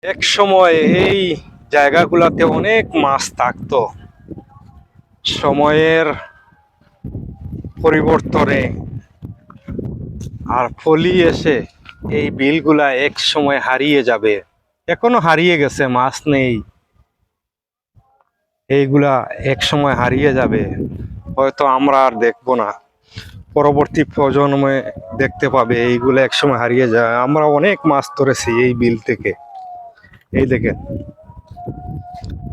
এক সময় এই জায়গাগুলোতে অনেক মাছ থাকতো। সময়ের পরিবর্তনে আর ফলি এসে এই বিলগুলা এক সময় হারিয়ে যাবে। এখনো হারিয়ে গেছে, মাছ নেই। এইগুলা এক সময় হারিয়ে যাবে, হয়তো আমরা আর দেখবো না। পরবর্তী প্রজন্মে দেখতে পাবে এইগুলো এক সময় হারিয়ে যায়। আমরা অনেক মাছ ধরেছি এই বিল থেকে। এই দেখেন,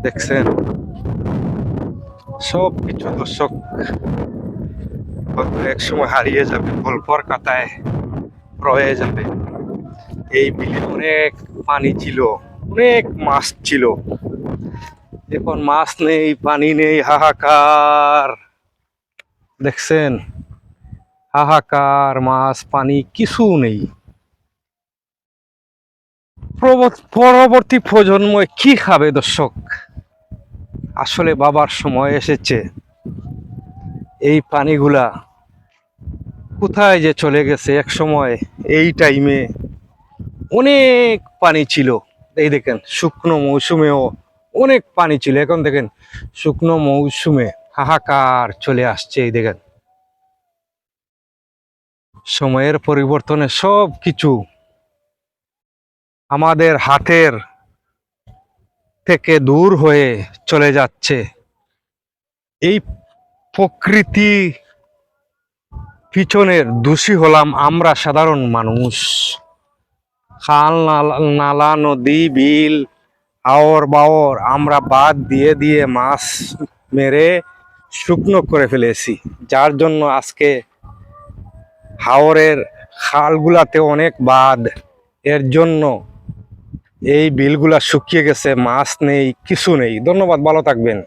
দেখছেন সব কিছু দর্শক হয়তো এক সময় হারিয়ে যাবে, গল্পর কাতায় রয়ে যাবে। এই বিলে অনেক পানি ছিল, অনেক মাছ ছিল। এখন মাছ নেই, পানি নেই, হাহাকার। দেখছেন, হাহাকার, মাছ পানি কিছু নেই। পরবর্তী প্রজন্ম কি খাবে দর্শক? আসলে বাবার সময় এসেছে। এই পানিগুলা কোথায় যে চলে গেছে? এক সময় এই টাইমে অনেক পানি ছিল। এই দেখেন, শুকনো মৌসুমেও অনেক পানি ছিল। এখন দেখেন শুকনো মৌসুমে হাহাকার চলে আসছে। এই দেখেন, সময়ের পরিবর্তনে সব কিছু আমাদের হাতের থেকে দূর হয়ে চলে যাচ্ছে। এই প্রকৃতি পিছনের দোষী হলাম আমরা সাধারণ মানুষ। খাল নালা নদী বিল আওর বাওর আমরা বাদ দিয়ে দিয়ে মাছ মেরে শুকনো করে ফেলেছি, যার জন্য আজকে হাওরের খালগুলাতে অনেক বাদ। এর জন্য এই বিলগুলা শুকিয়ে গেছে, মাছ নেই, কিছু নেই। ধন্যবাদ, ভালো থাকবেন।